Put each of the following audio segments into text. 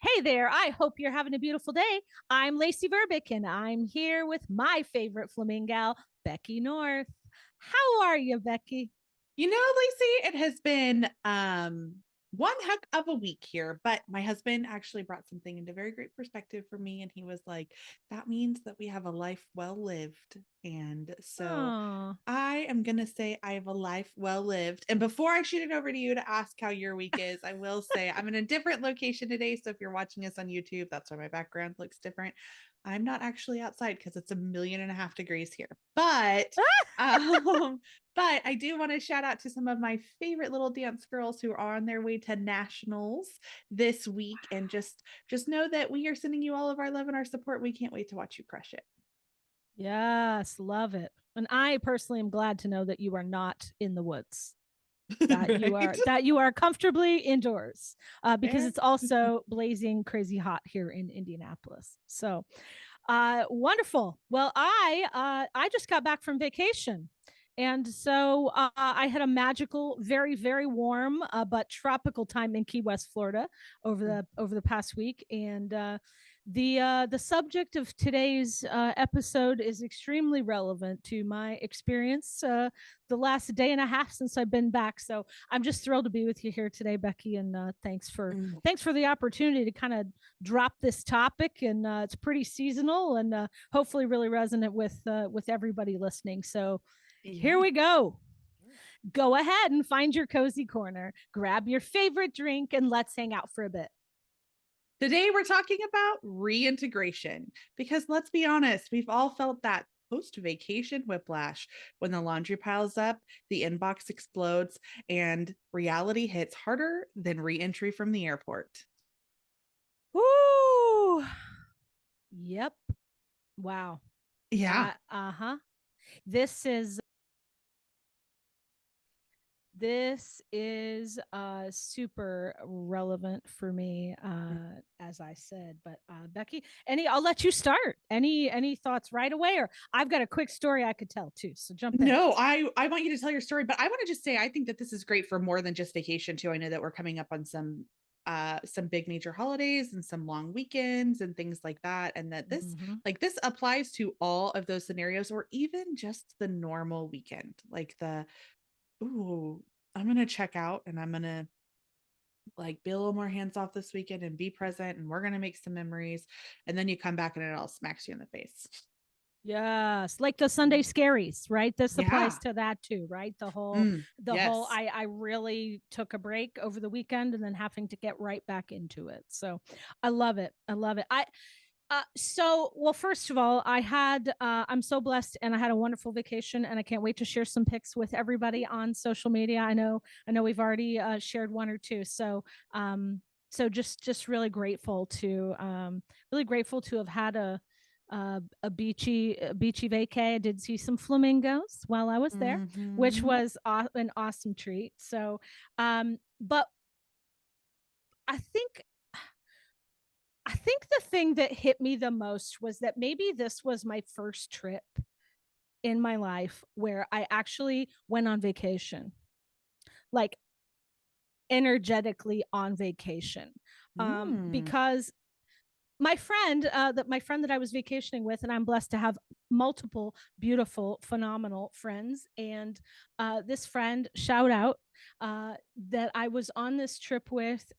Hey there, I hope you're having a beautiful day. I'm Lacey Verbick, and I'm here with my favorite flamingo, Becky North. How are you, Becky? Lacey, it has been one heck of a week here, but my husband actually brought something into very great perspective for me. And he was like, that means that we have a life well lived. And so Oh, I am going to say I have a life well lived. And before I shoot it over to you to ask how your week is, I will say I'm in a different location today. So if you're watching us on YouTube, that's why my background looks different. I'm not actually outside because it's 1.5 million degrees here. Um, but I do want to shout out to some of my favorite little dance girls who are on their way to nationals this week, and just know that we are sending you all of our love and our support. We can't wait to watch you crush it. yes, love it. And I personally am glad to know that you are not in the woods. That you Right? are that you are comfortably indoors, because Yeah. it's also blazing crazy hot here in Indianapolis. So, wonderful. Well, I just got back from vacation. And so I had a magical, very, very warm, but tropical time in Key West, Florida, over the past week. And the subject of today's episode is extremely relevant to my experience the last day and a half since I've been back. So I'm just thrilled to be with you here today, Becky, and thanks for the opportunity to kind of drop this topic. And it's pretty seasonal and hopefully really resonant with everybody listening. So here Yeah. we go. Go ahead and find your cozy corner, grab your favorite drink, and let's hang out for a bit. Today we're talking about reintegration because let's be honest, we've all felt that post vacation whiplash when the laundry piles up, the inbox explodes, and reality hits harder than reentry from the airport. Woo! Yep. Wow. Yeah. Uh-huh. This is this is super relevant for me, as I said. But Becky, any I'll let you start. Any thoughts right away, or I've got a quick story I could tell too. So jump in. No, I want you to tell your story, but I want to just say I think that this is great for more than just vacation too. I know that we're coming up on some big major holidays and some long weekends and things like that, and that Mm-hmm. this applies to all of those scenarios, or even just the normal weekend, like the ooh, I'm gonna check out and I'm gonna like be a little more hands off this weekend and be present, and we're gonna make some memories, and then you come back and it all smacks you in the face. Yes, like the Sunday scaries, right? This applies Yeah. to that too, right? The whole Yes. I really took a break over the weekend and then having to get right back into it. So I love it. I love it. Well, first of all, I'm so blessed and I had a wonderful vacation and I can't wait to share some pics with everybody on social media. I know we've already shared one or two. So just really grateful to have had a beachy vacay. I did see some flamingos while I was there, which Mm-hmm. was an awesome treat. But I think I think the thing that hit me the most was that maybe this was my first trip in my life where I actually went on vacation, like energetically on vacation. Mm. Because my friend that I was vacationing with, and I'm blessed to have multiple beautiful, phenomenal friends. And this friend, shout out, that I was on this trip with,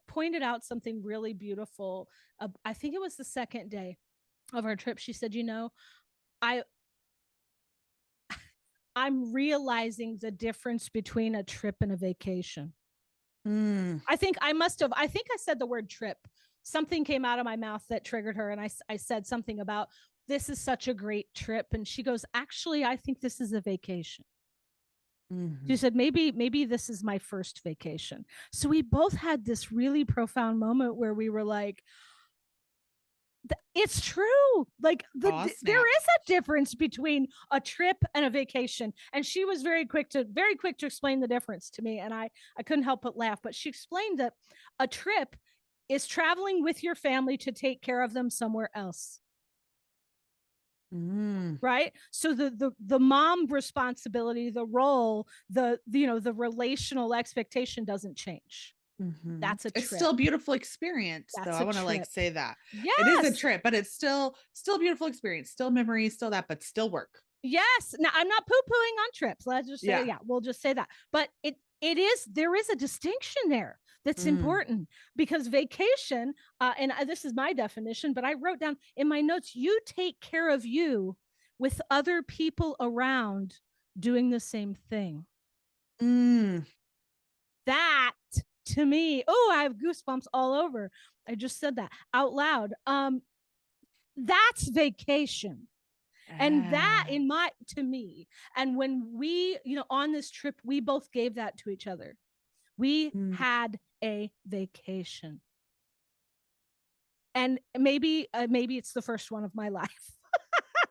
pointed out something really beautiful. I think it was the second day of our trip. She said, I I'm realizing the difference between a trip and a vacation. Mm. I think I said the word trip. Something came out of my mouth that triggered her. And I said something about this is such a great trip. And she goes, actually, I think this is a vacation. She Mm. said, maybe this is my first vacation. So we both had this really profound moment where we were like, it's true. Like Aw, there is snaps. a difference between a trip and a vacation. And she was very quick to explain the difference to me. And I couldn't help but laugh. But she explained that a trip is traveling with your family to take care of them somewhere else. Mm. Right. So the mom responsibility, the role, the relational expectation doesn't change. Mhm. That's a It's still a trip. beautiful experience, though. That's I a want to like trip. say that it is a Yes. trip, but it's still a beautiful experience, still memories, still that, but still work. Yes. Now I'm not poo-pooing on trips. Let's just say, Yeah. yeah, we'll just say that. But there is a distinction there that's Mm. important because vacation, and this is my definition, but I wrote down in my notes, you take care of you with other people around doing the same thing. Mm. That to me, oh, I have goosebumps all over. I just said that out loud. That's vacation. And that Ah. in my to me, and when we, on this trip, we both gave that to each other. We Mm. had a vacation. And maybe it's the first one of my life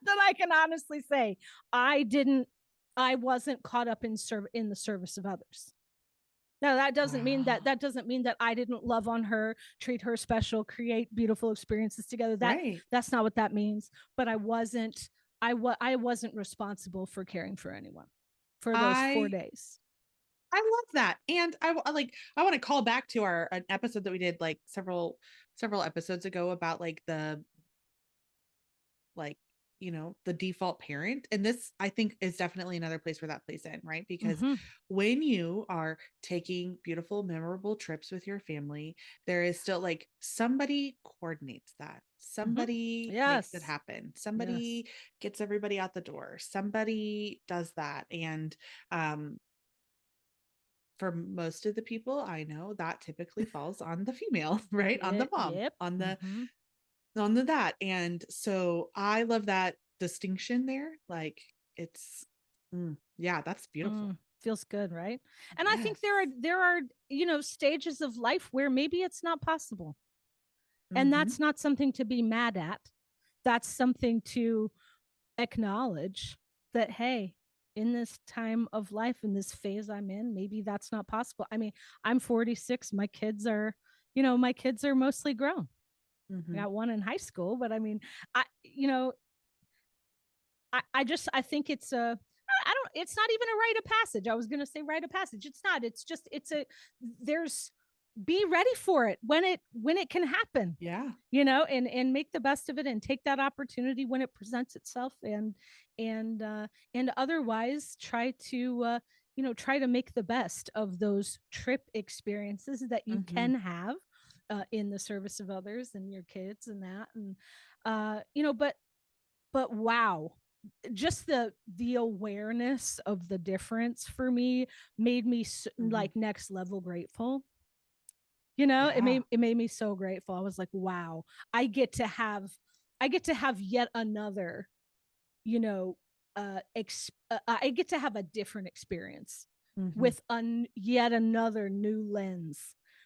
that I can honestly say I wasn't caught up in the service of others. Now Wow. that doesn't mean that I didn't love on her, treat her special, create beautiful experiences together. Right. That's not what that means. But I wasn't responsible for caring for anyone for those four I days. I love that. And I want to call back to our an episode that we did like several episodes ago about like the like the default parent, and this I think is definitely another place where that plays in, right? Because Mm-hmm. when you are taking beautiful memorable trips with your family, there is still like somebody coordinates that, Mm-hmm. somebody makes it Yes. happen, Yes. somebody gets everybody out the door, somebody does that. And um for most of the people I know, that typically falls on the female, right? On the mom, Yep. on the Mm-hmm. that. And so I love that distinction there. Like it's yeah, that's beautiful. Feels good, right? And I think Yes. there are stages of life where maybe it's not possible. And Mm-hmm. that's not something to be mad at. That's something to acknowledge that, hey, in this time of life, in this phase I'm in, maybe that's not possible. I mean, I'm 46. My kids are mostly grown. I Mm-hmm. got one in high school, but I mean, I, you know, I think I don't, it's not even a rite of passage. I was going to say rite of passage. It's not, there's, be ready for it when it can happen, Yeah. and make the best of it and take that opportunity when it presents itself, and otherwise try to make the best of those trip experiences that you Mm-hmm. can have in the service of others and your kids and that, and but wow, just the awareness of the difference for me made me Mm-hmm. like next level grateful. Yeah. It made me so grateful. I was like, wow, I get to have I get to have yet another, you know, I get to have a different experience Mm-hmm. with yet another new lens,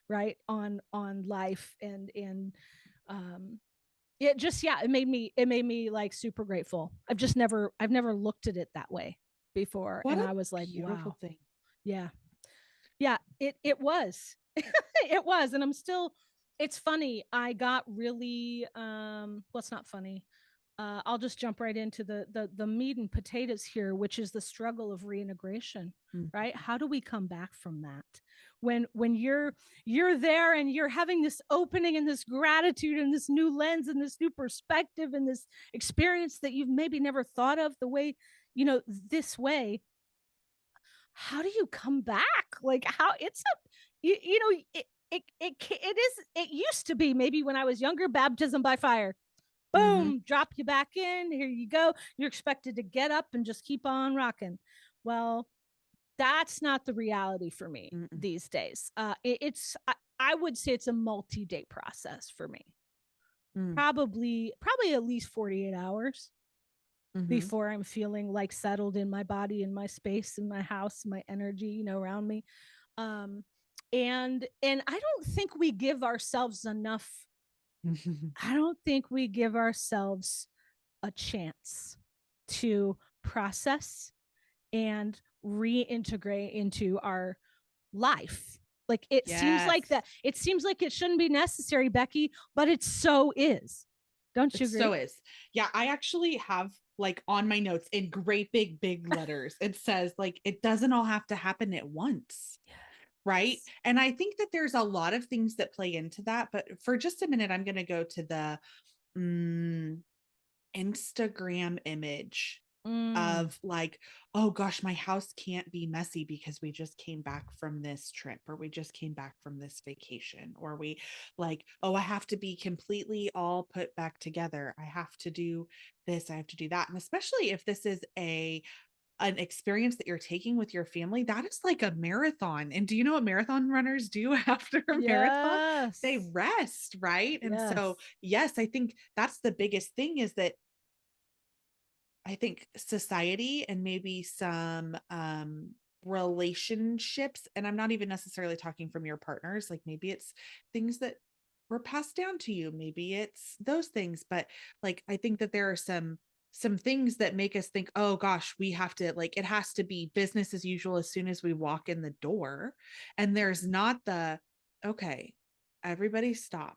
right, on life, and um it just, yeah, it made me like super grateful. I've never looked at it that way before, What and a I was like, beautiful wow. thing. Yeah. Yeah, it was. It was, and I'm still, it's funny. I got really well, it's not funny. I'll just jump right into the meat and potatoes here, which is the struggle of reintegration, right? Mm-hmm. How do we come back from that? When you're there and you're having this opening and this gratitude and this new lens and this new perspective and this experience that you've maybe never thought of the way, this way, how do you come back? Like, how it's a it used to be, maybe when I was younger, baptism by fire. Mm-hmm. Boom, drop you back in. Here you go. You're expected to get up and just keep on rocking. Well, that's not the reality for me Mm-mm. these days. I would say it's a multi-day process for me. Mm. Probably at least 48 hours Mm-hmm. before I'm feeling like settled in my body, in my space, in my house, my energy, around me. Um, and I don't think we give ourselves enough. I don't think we give ourselves a chance to process and reintegrate into our life. Like, Yes. it seems like it shouldn't be necessary, Becky, but it so is. Don't It you so agree? is. Yeah, I actually have like on my notes in great big letters, it says like it doesn't all have to happen at once. Right. And I think that there's a lot of things that play into that. But for just a minute, I'm going to go to the mm, Instagram image Mm, of like, oh gosh, my house can't be messy because we just came back from this trip, or we just came back from this vacation, or we like, oh, I have to be completely all put back together. I have to do this, I have to do that. And especially if this is an experience that you're taking with your family, that is like a marathon. And do you know what marathon runners do after a marathon? They yes. rest, right? And so, Yes. yes, I think that's the biggest thing, is that I think society and maybe some relationships, and I'm not even necessarily talking from your partners, like maybe it's things that were passed down to you, maybe it's those things, but like I think that there are some things that make us think, oh gosh, we have to, like, it has to be business as usual as soon as we walk in the door. And there's not the, okay, everybody stop.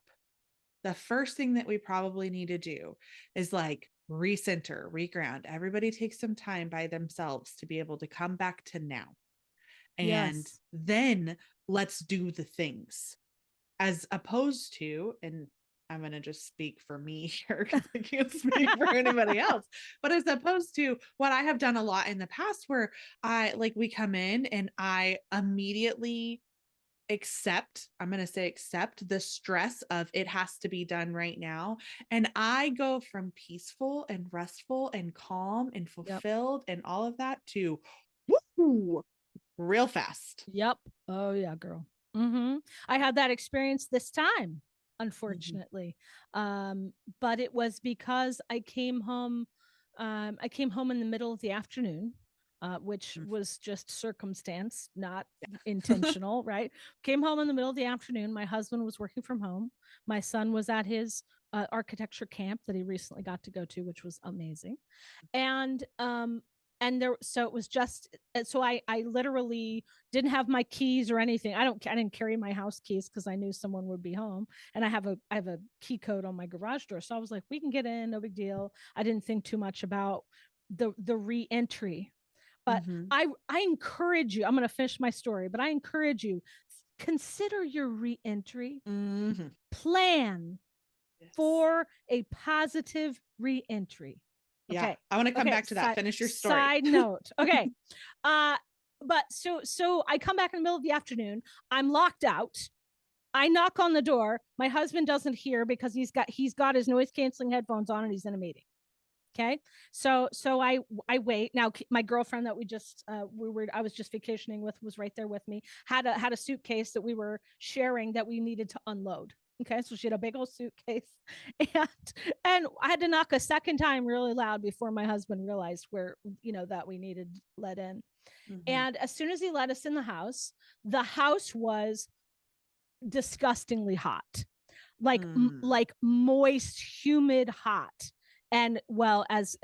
The first thing that we probably need to do is like recenter, reground. Everybody takes some time by themselves to be able to come back to now. And Yes. then let's do the things, as opposed to, and I'm going to just speak for me here because I can't speak for anybody else, but as opposed to what I have done a lot in the past, where I like, we come in and I immediately accept, I'm going to say accept the stress of it has to be done right now. And I go from peaceful and restful and calm and Yep. fulfilled and all of that to woo, real fast. Yep. Oh yeah, girl. Mm-hmm. I had that experience this time, Mhm. unfortunately. But it was because I came home in the middle of the afternoon, which Mm. was just circumstance, not Yeah. intentional, right? Came home in the middle of the afternoon. My husband was working from home. My son was at his architecture camp that he recently got to go to, which was amazing. And there, so it was just, so I literally didn't have my keys or anything. I didn't carry my house keys because I knew someone would be home, and I have a key code on my garage door, so I was like, we can get in, no big deal. I didn't think too much about the re-entry. But Mm-hmm. I encourage you, I'm going to finish my story, but I encourage you, consider your re-entry, Mm-hmm. plan Yes. for a positive re-entry. Yeah. Okay. I want to come Okay. back to that. Finish your story. Side note. Okay. Uh, but so I come back in the middle of the afternoon. I'm locked out. I knock on the door. My husband doesn't hear because he's got his noise canceling headphones on and he's in a meeting. Okay. So I wait. Now my girlfriend that I was just vacationing with was right there with me. Had a suitcase that we were sharing that we needed to unload. Okay, so she had a big old suitcase, and and I had to knock a second time really loud before my husband realized where, that we needed let in. Mm-hmm. And as soon as he let us in the house was disgustingly hot, Mm. like moist, humid, hot. And well, as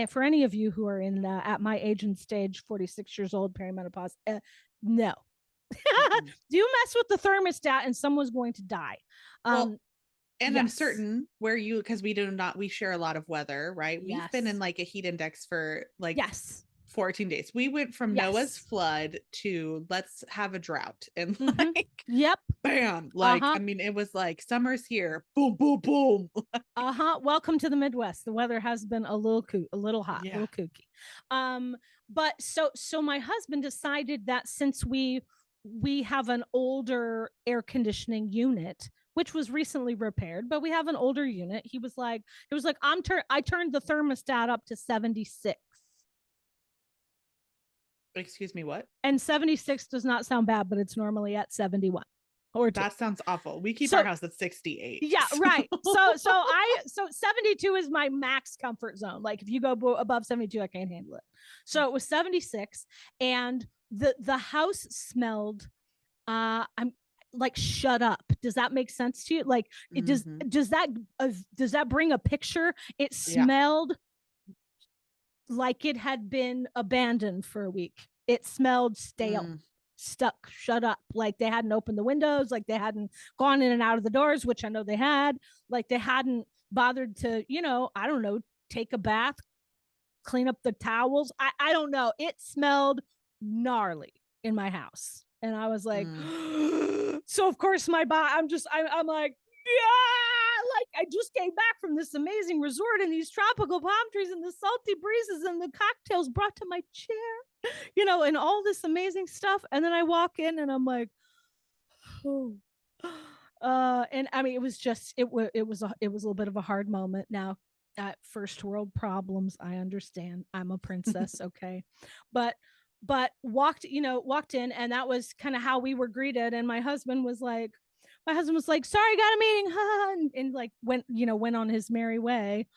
for any of you who are in at my age and stage, 46 years old, perimenopause, no. Mm-mm. Do you mess with the thermostat and someone's going to die? Well, Um, and I'm yes, certain where you, because we do not, we share a lot of weather, right? We've been in yes, like a heat index for like yes, 14 days. We went from Noah's yes. flood to let's have a drought. And Mm-hmm. like, Yep. bam, Uh like, huh. I mean, it was like summer's here, boom, boom, boom. Uh-huh. Welcome to the Midwest. The weather has been a little hot, a Yeah. little kooky. But so my husband decided that since we have an older air conditioning unit, which was recently repaired, but we have an older unit. He was like, I turned the thermostat up to 76. Excuse me, what? And 76 does not sound bad, but it's normally at 71 or 2. That sounds awful. We keep our So house at 68. yeah, So. right. So 72 is my max comfort zone. Like if you go above 72, I can't handle it. So it was 76, and the house smelled I'm like, shut up. Does that make sense to you? Like it Mm-hmm. does that bring a picture? It Yeah. smelled like it had been abandoned for a week. It smelled stale, Mm. stuck, shut up. Like they hadn't opened the windows, like they hadn't gone in and out of the doors, which I know they had. Like they hadn't bothered to, I don't know, take a bath, clean up the towels. I don't know. It smelled gnarly in my house. And I was like, Mm. so of course I'm like, yeah, like I just came back from this amazing resort and these tropical palm trees and the salty breezes and the cocktails brought to my chair, and all this amazing stuff. And then I walk in and I'm like, oh. And I mean, it was just it was a little bit of a hard moment. Now, first world problems, I understand. I'm a princess, okay, but walked in, and that was kind of how we were greeted. And my husband was like, sorry, got a meeting, and like went on his merry way.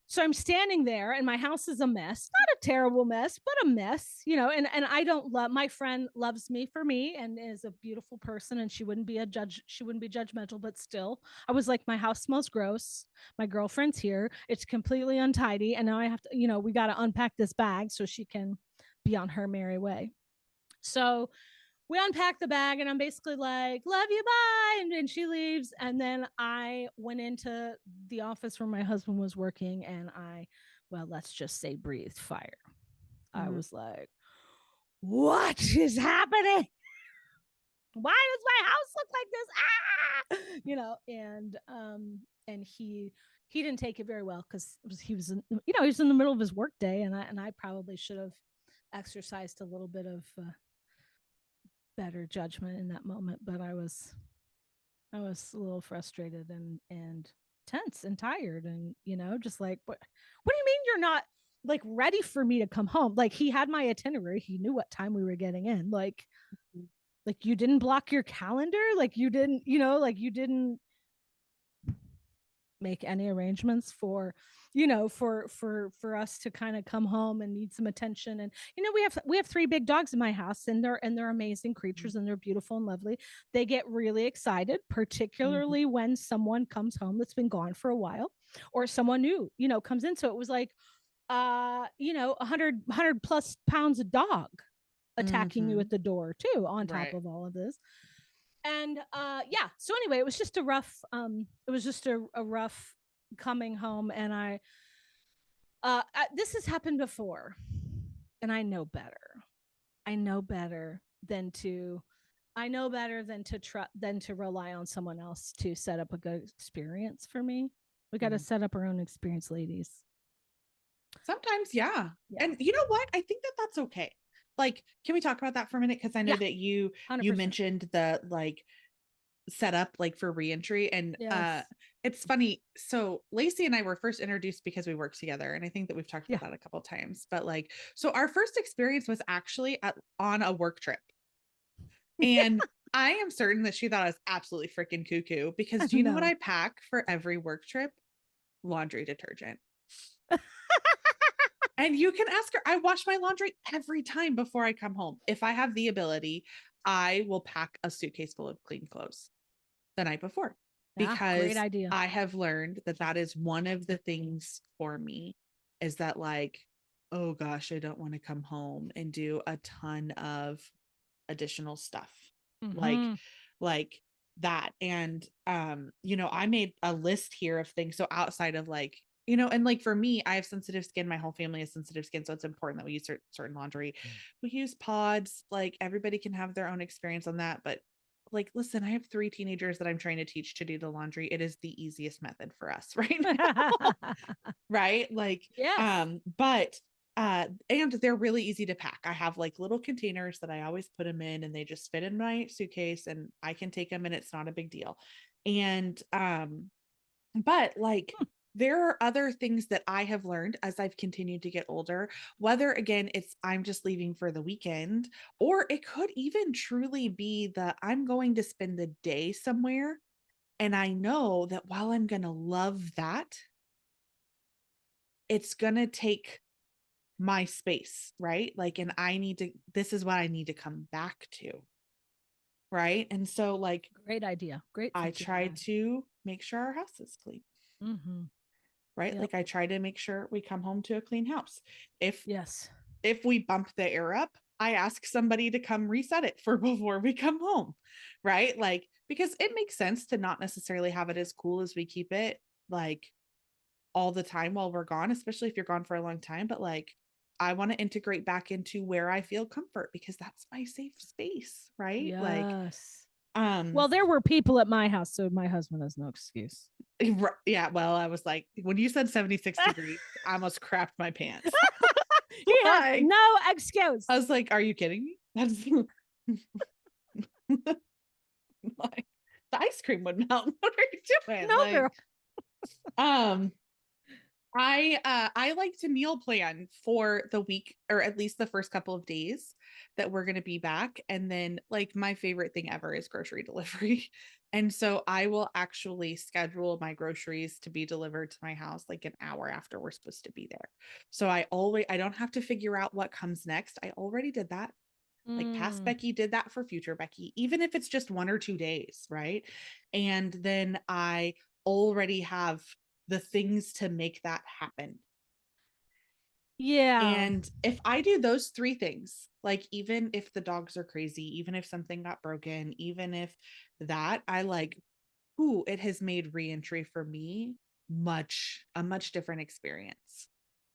So I'm standing there and my house is a mess, not a terrible mess, but a mess, and I don't love, my friend loves me for me and is a beautiful person, and she wouldn't be a judge. She wouldn't be judgmental, but still I was like, my house smells gross. My girlfriend's here. It's completely untidy. And now I have to, we got to unpack this bag so she can be on her merry way. So we unpack the bag and I'm basically like, love you, bye. And she leaves. And then I went into the office where my husband was working and well, let's just say breathed fire. I Mm. was like, what is happening? Why does my house look like this? And he didn't take it very well because he was in the middle of his work day, and I probably should have exercised a little bit of better judgment in that moment, but I was a little frustrated and tense and tired, and just like, what do you mean you're not like ready for me to come home? Like, he had my itinerary, he knew what time we were getting in, like you didn't block your calendar, like you didn't, like you didn't make any arrangements for for us to kind of come home and need some attention. And we have three big dogs in my house, and they're amazing creatures, and they're beautiful and lovely. They get really excited, Mm-hmm. particularly when someone comes home that's been gone for a while, or someone new comes in. So it was like 100 plus pounds of dog attacking you Mm-hmm. at the door too, on top Right. of all of this. And yeah, so anyway, it was just a rough coming home. And this has happened before, and I know better than to than to rely on someone else to set up a good experience for me. We got to Mm. set up our own experience, ladies. Sometimes, yeah. Yeah. And you know what? I think that that's okay. Like, can we talk about that for a minute? Because I know Yeah. that you 100%. mentioned the like setup like for reentry, and Yes. it's funny. So Lacey and I were first introduced because we worked together, and I think that we've talked Yeah. about that a couple of times. But like, so our first experience was actually on a work trip, and I am certain that she thought I was absolutely freaking cuckoo because I do you know what know. I pack for every work trip? Laundry detergent. And you can ask her. I wash my laundry every time before I come home. If I have the ability, I will pack a suitcase full of clean clothes the night before, Yeah, great because idea. I have learned that that is one of the things for me, is that like, oh gosh, I don't want to come home and do a ton of additional stuff. Like, Mm-hmm. like that. And I made a list here of things. So outside of like, and like for me, I have sensitive skin. My whole family has sensitive skin. So it's important that we use certain laundry. We use pods. Like, everybody can have their own experience on that. But like, listen, I have 3 teenagers that I'm trying to teach to do the laundry. It is the easiest method for us right now. Right? Like, Yes. but and they're really easy to pack. I have like little containers that I always put them in, and they just fit in my suitcase, and I can take them and it's not a big deal. And but like, there are other things that I have learned as I've continued to get older, whether again it's I'm just leaving for the weekend, or it could even truly be that I'm going to spend the day somewhere, and I know that while I'm going to love that, it's going to take my space, right? Like, and this is what I need to come back to. Right. And so, like, Great idea. Great I thinking, try Dad. to make sure our house is clean, Mm-hmm. right? Yep. Like, I try to make sure we come home to a clean house. If, Yes. if we bump the air up, I ask somebody to come reset it for before we come home. Right. Like, because it makes sense to not necessarily have it as cool as we keep it, like all the time while we're gone, especially if you're gone for a long time. But like, I want to integrate back into where I feel comfort because that's my safe space, right? Like, Yes. um, Well, there were people at my house, so my husband has no excuse. yeah, well, I was like, when you said 76 degrees, I almost crapped my pants. He has Like, no excuse. I was like, are you kidding me? That's like the ice cream would melt. What are you doing? No, Like, girl. um, I like to meal plan for the week or at least the first couple of days that we're going to be back, and then like my favorite thing ever is grocery delivery. And so I will actually schedule my groceries to be delivered to my house like an hour after we're supposed to be there. So I don't have to figure out what comes next. I already did that. Like past Mm, Becky did that for future Becky, even if it's just 1 or 2 days, right? And then I already have the things to make that happen. yeah. And if I do those three things, like even if the dogs are crazy, even if something got broken, even if that, I like, ooh, it has made reentry for me a much different experience,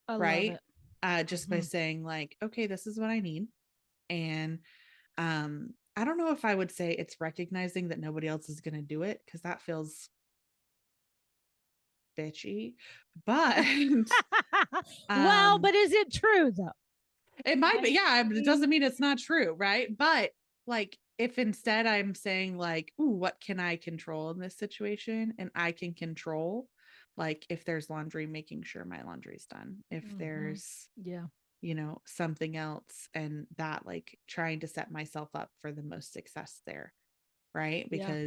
I love right? it. Just by Mhm. saying like, okay, this is what I need. And I don't know if I would say it's recognizing that nobody else is going to do it because that feels bitchy, but Well, um but is it true though? it might be, I yeah, but it doesn't mean, mean it's not true, right? But like if instead I'm saying like, ooh, what can I control in this situation? And I can control like if there's laundry, making sure my laundry's done. If mhm. there's, Yeah. something else, and that like trying to set myself up for the most success there, right? Yeah.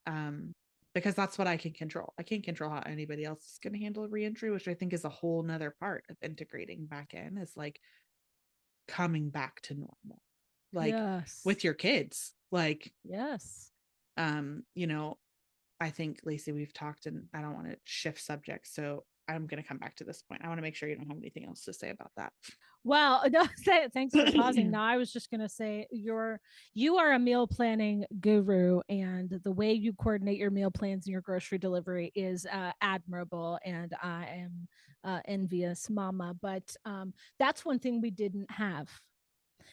Um because that's what I can control. I can't control how anybody else is going to handle reentry, which I think is a whole nother part of integrating back in, is like coming back to normal, like Yes. with your kids, like, Yes. you know, I think Lacey, we've talked, and I don't want to shift subjects, so I'm going to come back to this point. I want to make sure you don't have anything else to say about that. Well, no, thanks for pausing. Now, I was just going to say you are a meal planning guru, and the way you coordinate your meal plans and your grocery delivery is admirable, and I am envious, Mama. But that's one thing we didn't have.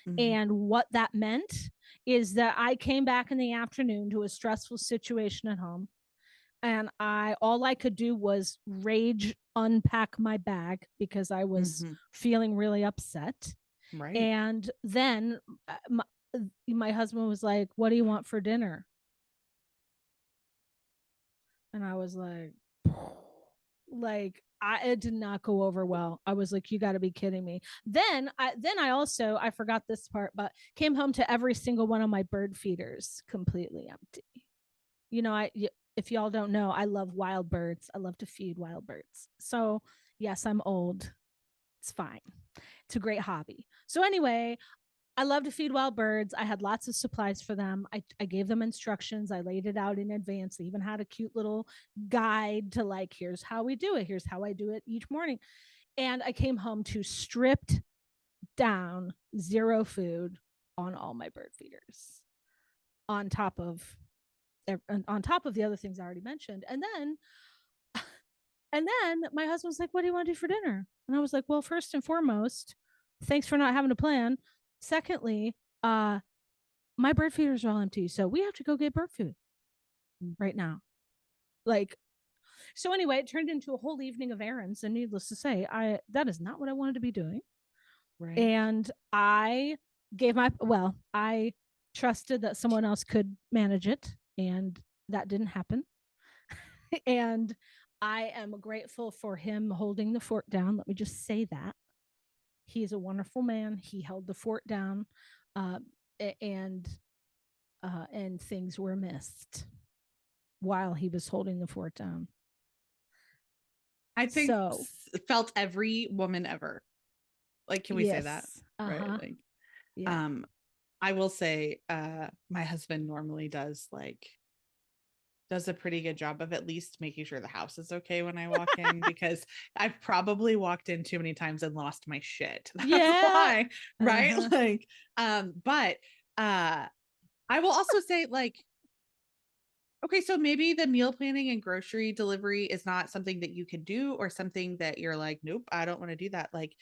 Mhm. And what that meant is that I came back in the afternoon to a stressful situation at home, and I all I could do was rage unpack my bag because I was Mhm. feeling really upset. Right. And then my husband was like, "What do you want for dinner?" And I was like, it did not go over well. I was like, you got to be kidding me. Then I also I forgot this part, but came home to every single one of my bird feeders completely empty. I if y'all don't know, I love wild birds. I love to feed wild birds. So yes, I'm old. It's fine. It's a great hobby. So anyway, I love to feed wild birds. I had lots of supplies for them. I gave them instructions. I laid it out in advance. I even had a cute little guide to like, here's how we do it. Here's how I do it each morning. And I came home to stripped down, zero food on all my bird feeders, on top of the other things I already mentioned. And then my husband was like, "What do you want to do for dinner?" And I was like, "Well, first and foremost, thanks for not having a plan. Secondly, my bird feeders are all empty, so we have to go get bird food right now." Like, so anyway, it turned into a whole evening of errands, and needless to say, I that is not what I wanted to be doing. Right. And I trusted that someone else could manage it, and that didn't happen. And I am grateful for him holding the fort down. Let me just say that. He's a wonderful man. He held the fort down, uh, and and things were missed while he was holding the fort down. I think So felt every woman ever. Like, can we say that? yes, Right. Like, yeah, um, I will say, my husband normally does a pretty good job of at least making sure the house is okay when I walk in, because I've probably walked in too many times and lost my shit. That's yeah, why, right? uh-huh. Like, but I will also say, like, Okay, so maybe the meal planning and grocery delivery is not something that you can do, or something that you're like, nope, I don't want to do that. Like,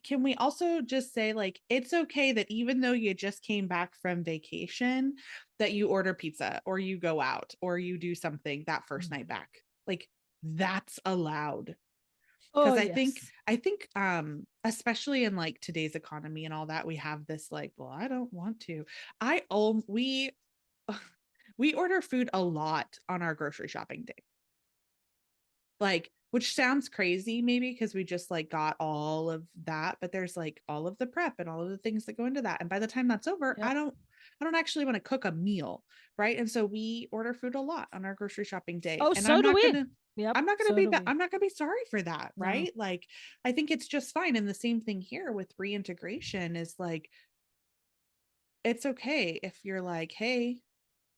can we also just say, like, it's okay that even though you just came back from vacation, that you order pizza or you go out or you do something that first night Mhm. back? Like, that's allowed. Oh, Because yes. I think especially in like today's economy and all that, we have this like, well, I don't want to. I we order food a lot on our grocery shopping day. Like, which sounds crazy maybe because we just like got all of that, but there's like all of the prep and all of the things that go into that. And by the time that's over, Yep. I don't actually want to cook a meal, right? And so we order food a lot on our grocery shopping day. Oh, And so do we. Yep. So do we. I'm not gonna be sorry for that, No. right? Like, I think it's just fine. And the same thing here with reintegration is like, it's okay if you're like, hey,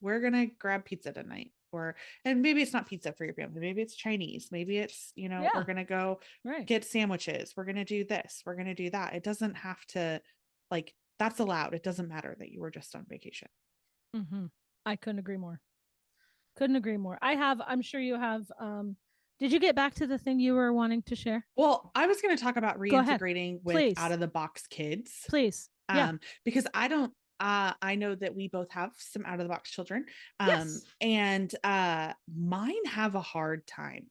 we're gonna grab pizza tonight. Or, and maybe it's not pizza for your family, maybe it's Chinese, maybe it's, we're Yeah. gonna go Right. get sandwiches, we're gonna do this, we're gonna do that. It doesn't have to, like, that's allowed. It doesn't matter that you were just on vacation. Mm-hmm. I couldn't agree more. Couldn't agree more. I'm sure you have. Did you get back to the thing you were wanting to share? Well, I was going to talk about Go ahead. reintegrating with out Please. of the box kids. Please. Yeah. Because I know that we both have some out of the box children. Yes. And mine have a hard time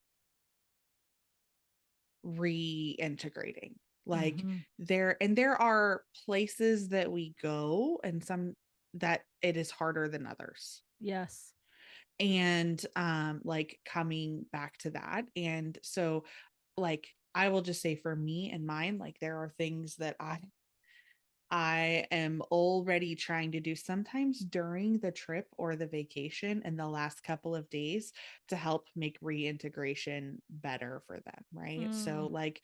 reintegrating. Like, Mm-hmm. there are places that we go, and some that it is harder than others. Yes. And like coming back to that. And so, like, I will just say for me and mine, like, there are things that I am already trying to do sometimes during the trip or the vacation in the last couple of days to help make reintegration better for them, right? So, Mm, like,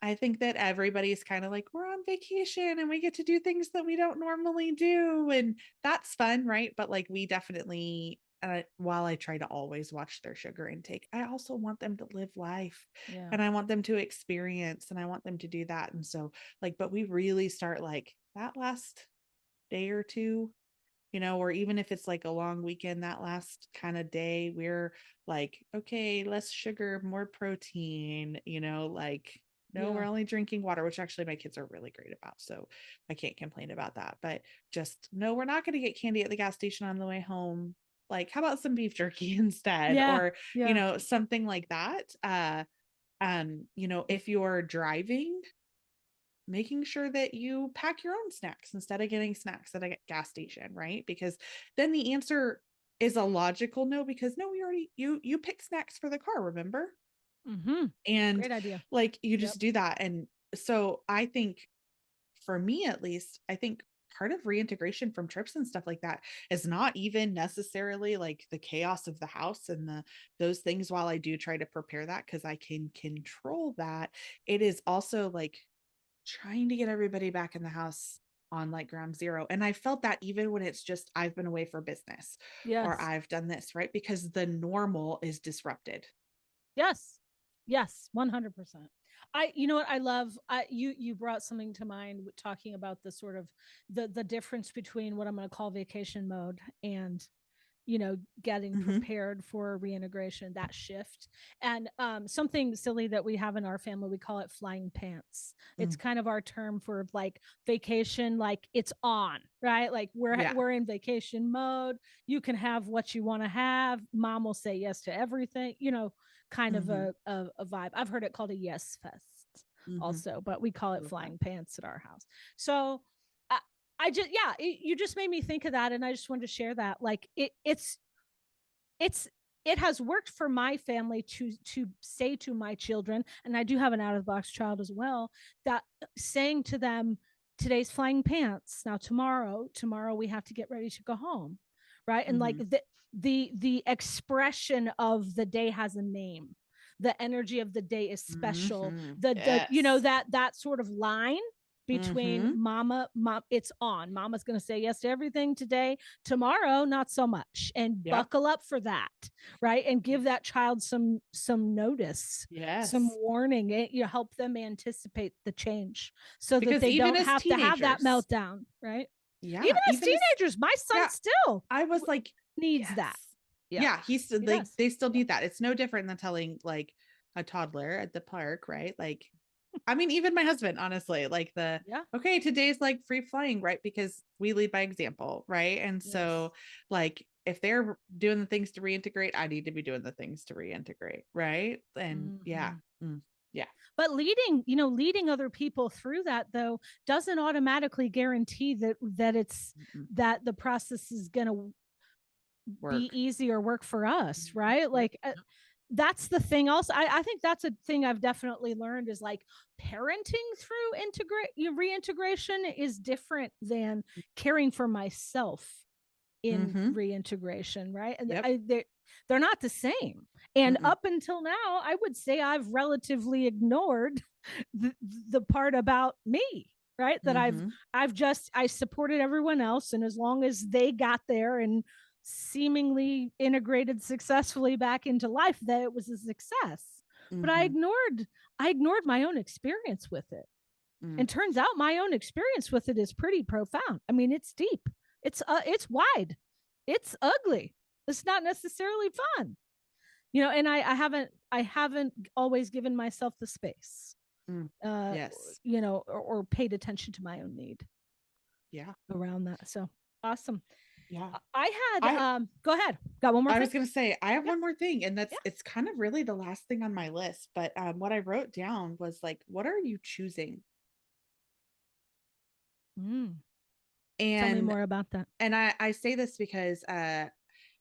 I think that everybody's kind of like, we're on vacation and we get to do things that we don't normally do. And that's fun, right? But like, we definitely, while I try to always watch their sugar intake, I also want them to live life, yeah. and I want them to experience, and I want them to do that. And so, like, but we really start like that last day or two, or even if it's like a long weekend, that last kind of day, we're like, okay, less sugar, more protein, like, no, we're Yeah. only drinking water, which actually my kids are really great about. So I can't complain about that. But just, no, we're not going to get candy at the gas station on the way home. Like, how about some beef jerky instead? Yeah. Or, Yeah. something like that. If you're driving, making sure that you pack your own snacks instead of getting snacks at a gas station, right? Because then the answer is a logical no, because no, we already, you pick snacks for the car, remember? Mm-hmm. And Great idea. like, you Yep. just do that. And so I think, for me at least, I think part of reintegration from trips and stuff like that is not even necessarily like the chaos of the house and those things. While I do try to prepare that because I can control that, it is also like trying to get everybody back in the house on like ground zero. And I felt that even when it's just, I've been away for business or Yes. I've done this, right? Because the normal is disrupted. Yes. Yes. 100%. You know what I love? You brought something to mind talking about the sort of the difference between what I'm going to call vacation mode and getting Mm-hmm. prepared for reintegration, that shift. And something silly that we have in our family, we call it flying pants. It's Mm. kind of our term for like vacation, like it's on, right? Like Yeah. we're in vacation mode. You can have what you want to have. Mom will say yes to everything, kind of Mm-hmm. a vibe. I've heard it called a yes fest Mm-hmm. also, but we call it Love that. flying pants at our house. So I just, yeah, you just made me think of that, and I just wanted to share that. Like it's it has worked for my family to say to my children, and I do have an out of the box child as well, that saying to them, today's flying pants. Now tomorrow we have to get ready to go home, right? And like Mm-hmm. the expression of the day has a name. The energy of the day is special. Mm-hmm. The Yes. that sort of line between Mm-hmm. mom, it's on. Mama's going to say yes to everything today. Tomorrow, not so much. And Yep. buckle up for that, right? And give that child some notice, some Yes. warning. You help them anticipate the change so that Because they even don't as have to have that teenagers, meltdown, right? Even yeah, as even as, teenagers, my son yeah, still I was like, needs yes. that. Yeah, Yeah, he's still he like does. they still Yeah. need that. It's no different than telling like a toddler at the park, right? Like, I mean, even my husband, honestly, like the Yeah. okay, today's like free flying, right? Because we lead by example, right? And Yes. so, like, if they're doing the things to reintegrate, I need to be doing the things to reintegrate, right? And yeah, Mhm. yeah, But leading other people through that though doesn't automatically guarantee mm-mm. that the process is going to be Work. easy or work for us, right? Yep. Like that's the thing also. I think that's a thing I've definitely learned is like parenting through integrate reintegration is different than caring for myself in Mm-hmm. reintegration, right? And Yep. they're not the same. And Mm-mm. up until now, I would say I've relatively ignored the part about me, right? That Mm-hmm. I supported everyone else, and as long as they got there and seemingly integrated successfully back into life, that it was a success. But Mm-hmm. I ignored my own experience with it. Mm. And turns out my own experience with it is pretty profound. I mean, it's deep. It's wide. It's ugly. It's not necessarily fun. And I haven't always given myself the space. Mm. Uh, Yes. or paid attention to my own need Yeah. around that. So awesome. Yeah. I had I go ahead. Got one more I thing? was gonna say I have Yeah. one more thing, and Yeah. it's kind of really the last thing on my list. But what I wrote down was like, what are you choosing? Mm. Tell me And more about that. I say this because I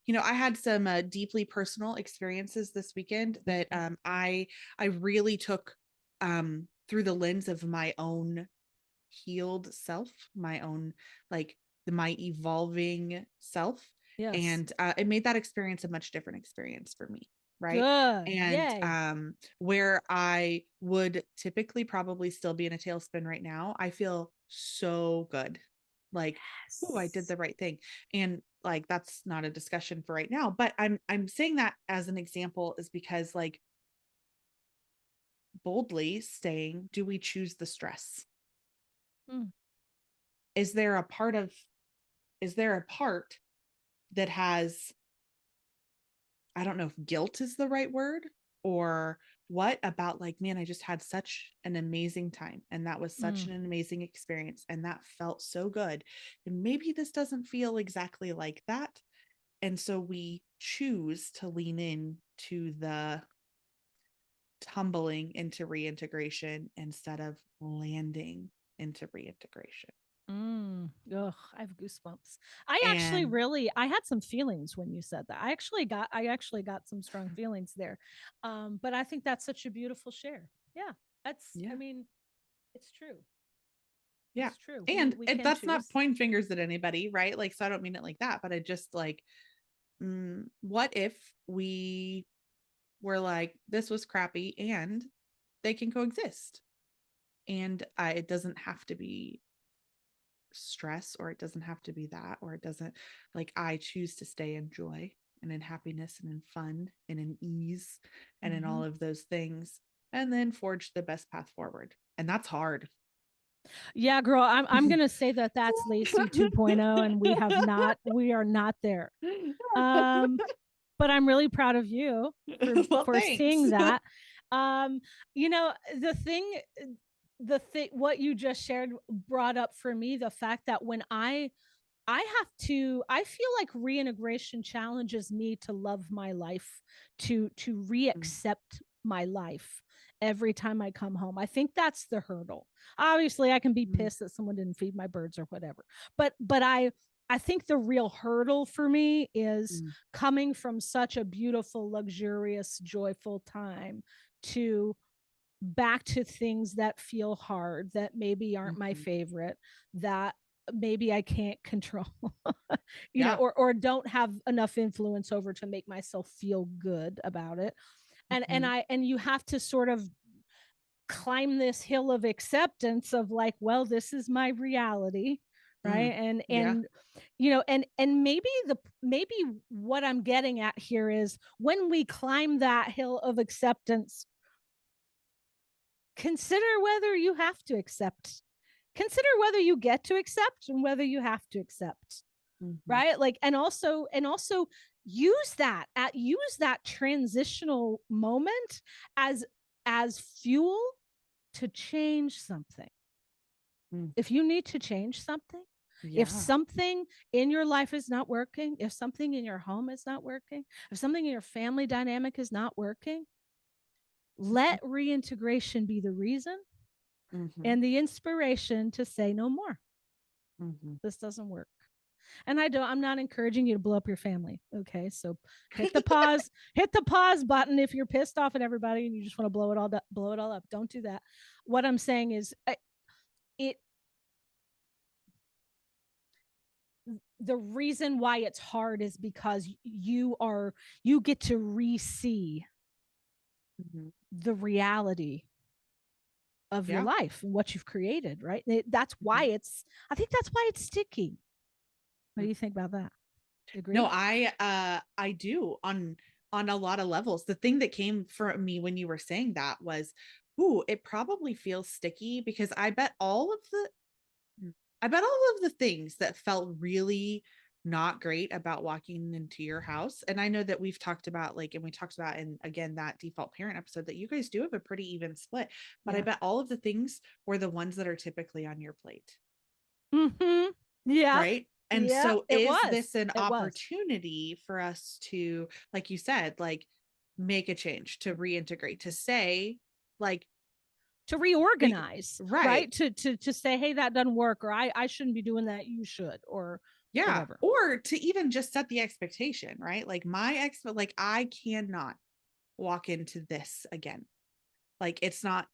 had some deeply personal experiences this weekend that I really took through the lens of my own healed self, my own like my evolving self. Yes. And it made that experience a much different experience for me. Right. Good. And Yay. where I would typically probably still be in a tailspin right now, I feel so good. Like, oh, I did Yes. the right thing. And like that's not a discussion for right now, but I'm saying that as an example is because like boldly saying, do we choose the stress? Mm. Is there a part of is there a part that has, I don't know if guilt is the right word or what about like, man, I just had such an amazing time and that was such Mm. an amazing experience and that felt so good. And maybe this doesn't feel exactly like that. And so we choose to lean in to the tumbling into reintegration instead of landing into reintegration. Ugh, I have goosebumps. And I had some feelings when you said that. I actually got some strong feelings there. But I think that's such a beautiful share. Yeah, I yeah, mean, it's true. yeah. It's true. And We can that's not choose. pointing fingers at anybody, right? Like, so I don't mean it like that, but I just like, what if we were like, this was crappy and they can coexist? And it doesn't have to be stress or it doesn't have to be that, or it doesn't like, I choose to stay in joy and in happiness and in fun and in ease and in Mm-hmm. all of those things and then forge the best path forward. And that's hard. Yeah, girl, I'm gonna say that that's Lacey 2.0, and we are not there. Um, but I'm really proud of you Well, for thanks. seeing that. Um, you know, the thing what you just shared brought up for me the fact that when I feel like reintegration challenges me to love my life, to reaccept my life every time I come home. I think that's the hurdle. Obviously, I can be Mm-hmm. pissed that someone didn't feed my birds or whatever. But I think the real hurdle for me is coming from such a beautiful, luxurious, joyful time to back to things that feel hard, that maybe aren't my Mm-hmm. favorite, that maybe I can't control, Yeah. or don't have enough influence over to make myself feel good about it. Mm-hmm. And you have to sort of climb this hill of acceptance of like, well, this is my reality, Mm. right? and Yeah. and maybe what I'm getting at here is when we climb that hill of acceptance, consider whether you have to accept, consider whether you get to accept and whether you have to accept. Mm-hmm. right? Like, and also use that transitional moment as fuel to change something. Mm. If you need to change something, if Yeah. something in your life is not working, if something in your home is not working, if something in your family dynamic is not working, let reintegration be the reason Mm-hmm. and the inspiration to say no more. Mm-hmm. This doesn't work. And I'm not encouraging you to blow up your family. Okay. So hit the pause button if you're pissed off at everybody and you just want to blow it all up. Don't do that. What I'm saying is it the reason why it's hard is because you get to re-see Mm-hmm. the reality of your Yeah. life and what you've created, right? That's why Mm-hmm. I think that's why it's sticky. What do you think about that? No, Agree? I do on a lot of levels. The thing that came from me when you were saying that was, ooh, it probably feels sticky because I bet all of the things that felt really not great about walking into your house. And I know that we've talked about like, and we talked about in again that default parent episode that you guys do have a pretty even split. But I Yeah. bet all of the things were the ones that are typically on your plate. Mm-hmm. Yeah. Right. And Yeah. so It is was. this an It was. opportunity for us to, like you said, like make a change, to reintegrate, to say, like, To be reorganize, right. right? To say, hey, that doesn't work, or I shouldn't be doing that, you should, or Yeah. whatever. Or to even just set the expectation, right? Like like I cannot walk into this again. Like it's not,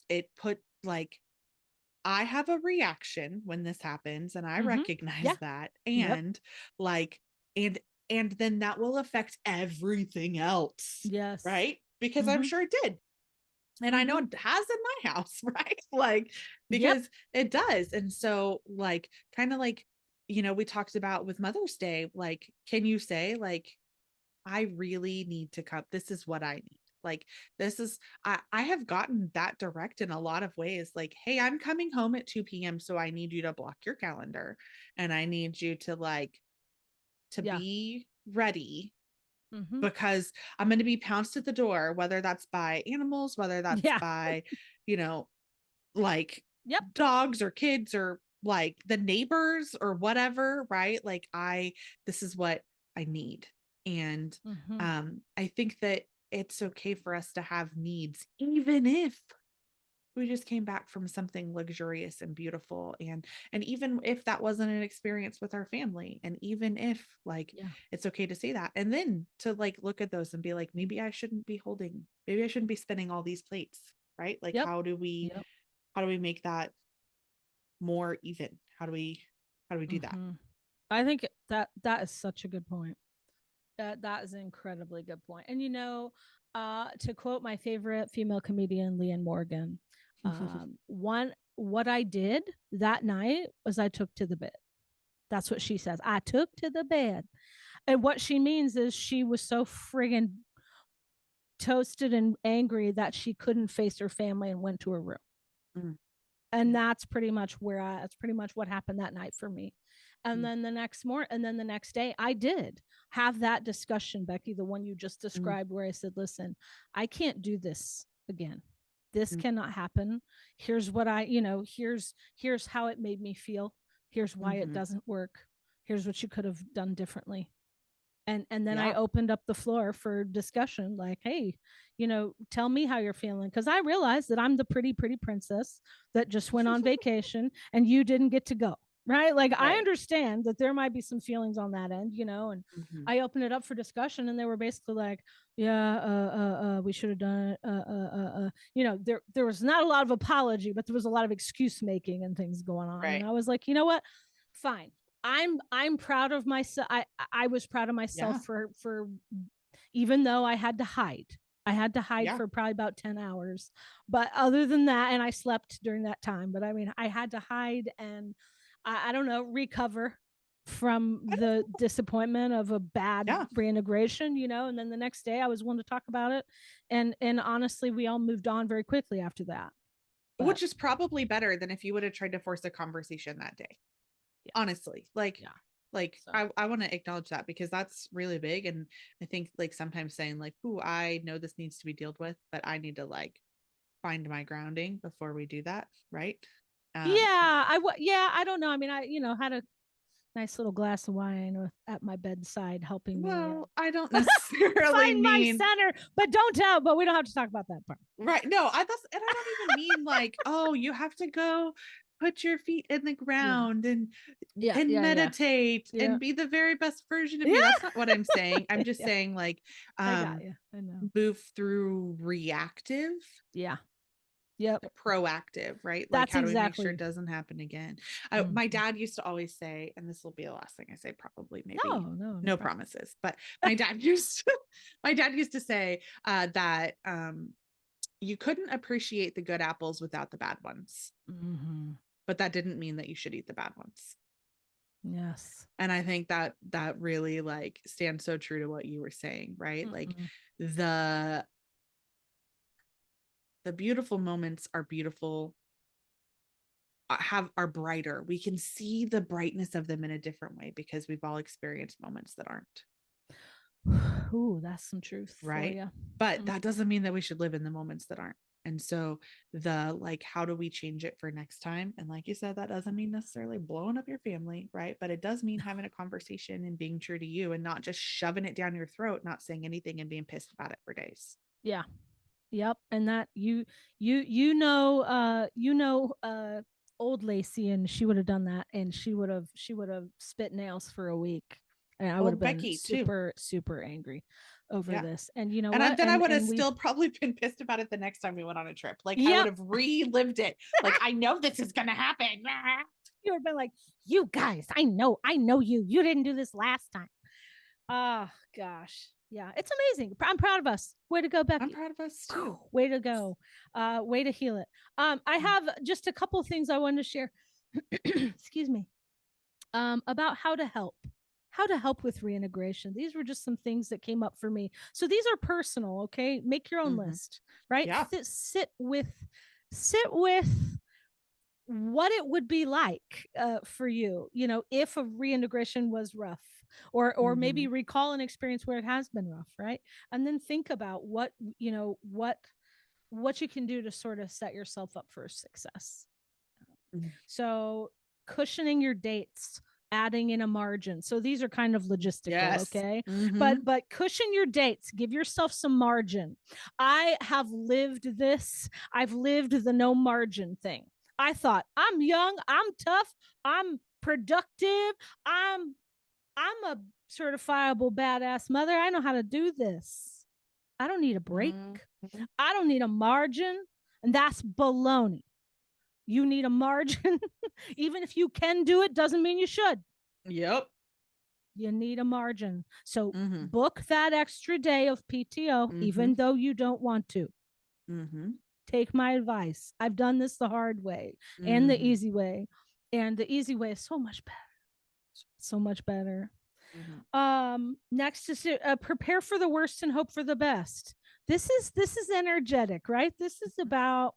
it put like I have a reaction when this happens and I Mm-hmm. recognize Yeah. that. Yep. And like, and and then that will affect everything else, Yes. right? Because I'm Mm-hmm. sure it did. And I know Mm-hmm. it has in my house, right? Like, Yep. because it does. And so, like, kind of like, we talked about with Mother's Day, like, can you say, like, I really need to come. This is what I need. Like, this is, I have gotten that direct in a lot of ways. Like, hey, I'm coming home at 2 p.m. So I need you to block your calendar and I need you to like, to Yeah. be ready Mm-hmm. because I'm going to be pounced at the door, whether that's by animals, whether that's Yeah. by, you know, like Yep. dogs or kids or like the neighbors or whatever, right? Like this is what I need. And Mm-hmm. I think that it's okay for us to have needs, even if we just came back from something luxurious and beautiful, and even if that wasn't an experience with our family, and even if like Yeah. it's okay to say that, and then to like look at those and be like, maybe I shouldn't be spinning all these plates, right? Like Yep. Yep. how do we make that more even? How do we do that? Mm-hmm. I think that is such a good point. That is an incredibly good point. And to quote my favorite female comedian, Leanne Morgan, one what I did that night was I took to the bed. That's what she says. I took to the bed. And what she means is she was so friggin' toasted and angry that she couldn't face her family and went to her room. Mm, And yeah. that's pretty much what happened that night for me. And Mm, then the next day I did have that discussion, Becky, the one you just mm, described, where I said, listen, I can't do this again. This mm, cannot happen. Here's what here's how it made me feel. Here's why it mhm. doesn't work. Here's what you could have done differently. And then I Yeah. opened up the floor for discussion, like, hey, tell me how you're feeling, because I realized that I'm the pretty princess that just went on vacation and you didn't get to go, right? Like, I Right. understand that there might be some feelings on that end, and Mhm. I opened it up for discussion, and they were basically like, yeah, we should have done it, there was not a lot of apology, but there was a lot of excuse making and things going on, and Right. I was like, you know what, fine. I'm proud of myself. I was proud of myself Yeah. for even though I had to hide. I had to hide Yeah. for probably about 10 hours. But other than that, and I slept during that time, but I mean, I had to hide and I don't know, recover from I the disappointment of a bad Yeah. reintegration, and then the next day I was willing to talk about it. And honestly, we all moved on very quickly after that. But Which is probably better than if you would have tried to force a conversation that day. yeah, Honestly, like yeah. Like So I want to acknowledge that because that's really big. And I think like sometimes saying like, "Ooh, I know this needs to be dealt with, but I need to like find my grounding before we do that." Right. yeah, yeah, I don't know. I mean, I, had a nice little glass of wine at my bedside helping me Well, I don't necessarily find my mean center, but don't tell, but we don't have to talk about that part. right. No, and I don't even mean like, oh, you have to go put your feet in the Yeah. ground Yeah. and Yeah. Yeah. meditate Yeah. and be the very best version of you. Yeah. That's not what I'm saying. I'm just Yeah. saying like I got you. I know. move through reactive Yeah. Yep. proactive, right? Like That's how do we make sure it exactly. doesn't happen again? My Mhm. dad used to always say, and this will be the last thing I say, probably, No, maybe no no problem. promises, but my dad used to say that you couldn't appreciate the good apples without the bad ones, Hmm. but that didn't mean that you should eat the bad ones. Yes. And I think that that really like stands so true to what you were saying, right? Like Hmm. the the beautiful moments are beautiful, are brighter. We can see the brightness of them in a different way because we've all experienced moments that aren't, Ooh, that's some truth for right? you. But that doesn't mean that we should live in the moments that aren't. And so the like, how do we change it for next time? And like you said, that doesn't mean necessarily blowing up your family, right? But it does mean having a conversation and being true to you and not just shoving it down your throat, not saying anything and being pissed about it for days. Yeah. Yep. And that old Lacey, and she would have done that, and she would have spit nails for a week, and I would have Old been Becky too. super super angry over Yeah. this. And you know And what? then I would have And we still probably been pissed about it the next time we went on a trip. Like I would Yep. have relived it. Like I know this is gonna happen. You would have been like, you guys, I know you didn't do this last time. Oh gosh. Yeah, it's amazing. I'm proud of us. Way to go, I'm Becky. proud of us too. Way to go. Way to heal it. I have just a couple of things I wanted to share. Excuse me. About how to help with reintegration. These were just some things that came up for me. So these are personal, okay? Make your own Mm-hmm. list, right? Yeah. Sit with what it would be like for you, if a reintegration was rough, or Mm-hmm. maybe recall an experience where it has been rough, right? And then think about what you can do to sort of set yourself up for success. Mm-hmm. So cushioning your dates, adding in a margin. So these are kind of logistical, Yes. okay? Mm-hmm. But cushion your dates, give yourself some margin. I have lived this. I've lived the no margin thing. I thought, I'm young, I'm tough, I'm productive, I'm a certifiable badass mother. I know how to do this. I don't need a break. Mm-hmm. I don't need a margin. And that's baloney. You need a margin. Even if you can do it, doesn't mean you should. Yep. You need a margin. So Mm-hmm. book that extra day of PTO, Mm-hmm. even though you don't want to. Mm-hmm. Take my advice. I've done this the hard way and the Mm-hmm. easy way. And the easy way is so much better. So much better. Next is prepare for the worst and hope for the best. This is energetic, right? This is about,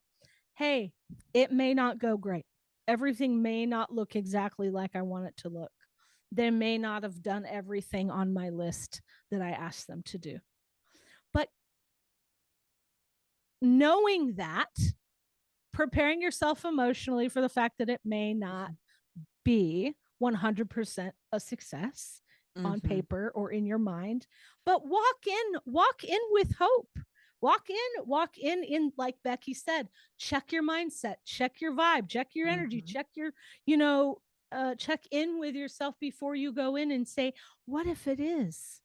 hey, it may not go great. Everything may not look exactly like I want it to look. They may not have done everything on my list that I asked them to do. But knowing that, preparing yourself emotionally for the fact that it may not be 100% a success on Mm-hmm. paper or in your mind, but walk in with hope. Walk in like Becky said, check your mindset, check your vibe, check your energy, Mm-hmm. check your, check in with yourself before you go in and say, what if it is?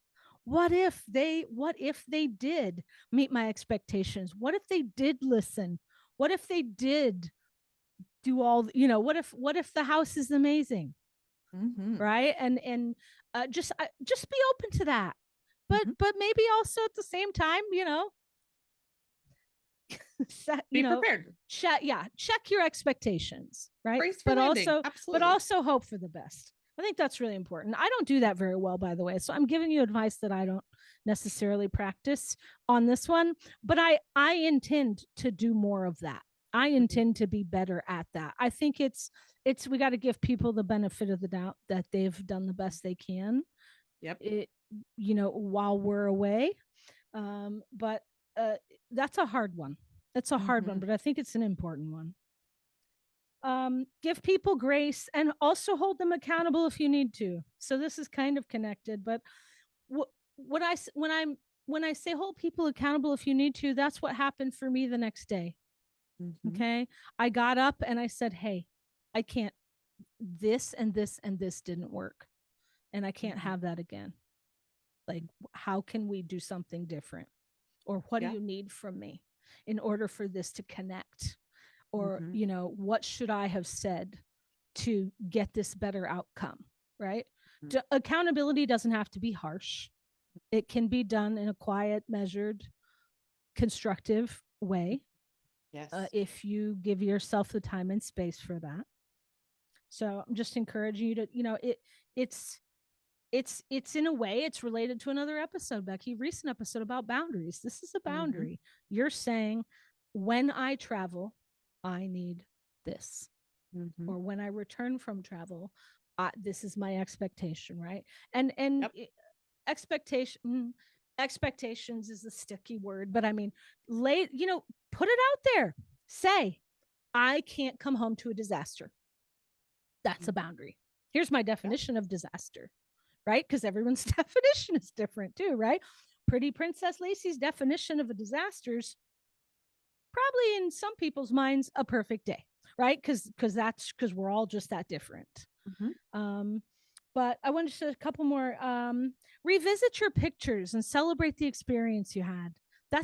What if they did meet my expectations? What if they did listen? What if they did do all, what if the house is amazing, Mm-hmm. right? And just be open to that, but Mm-hmm. but maybe also at the same time, set, Be prepared. check your expectations, right? Brace for but landing. also but Absolutely. also hope for the best. I think that's really important. I don't do that very well, by the way, so I'm giving you advice that I don't necessarily practice on this one, but I intend to do more of that. I Mhm. intend to be better at that. I think it's we got to give people the benefit of the doubt that they've done the best they can, Yep. it, while we're away. But uh, that's a hard one. It's a hard one, Mhm. but I think it's an important one. Give people grace and also hold them accountable if you need to. So this is kind of connected, but what I when I say hold people accountable if you need to, that's what happened for me the next day. Mhm. Okay, I got up and I said, "Hey, I can't. This and this and this didn't work, and I can't Mhm. have that again. Like, how can we do something different? Or what do Yeah. you need from me in order for this to connect? Or, Mhm. what should I have said to get this better outcome?" Right? Mhm. Accountability doesn't have to be harsh. It can be done in a quiet, measured, constructive way, Yes. if you give yourself the time and space for that. So I'm just encouraging you to, it's it's in a way it's related to another episode, Becky, recent episode about boundaries. This is a Mhm. boundary. You're saying, when I travel, I need this, Mhm. or when I return from travel, this is my expectation, right? And Yep. expectation expectations is a sticky word, but I mean, lay put it out there. Say, I can't come home to a disaster. That's a Mhm. boundary. Here's my Yep. definition of disaster, right? Because everyone's definition is different too, right? Pretty Princess Lacey's definition of a disaster is probably in some people's minds a perfect day, right? Because we're all just that different. Mhm. Um, but I wanted to say a couple more. Revisit your pictures and celebrate the experience you had.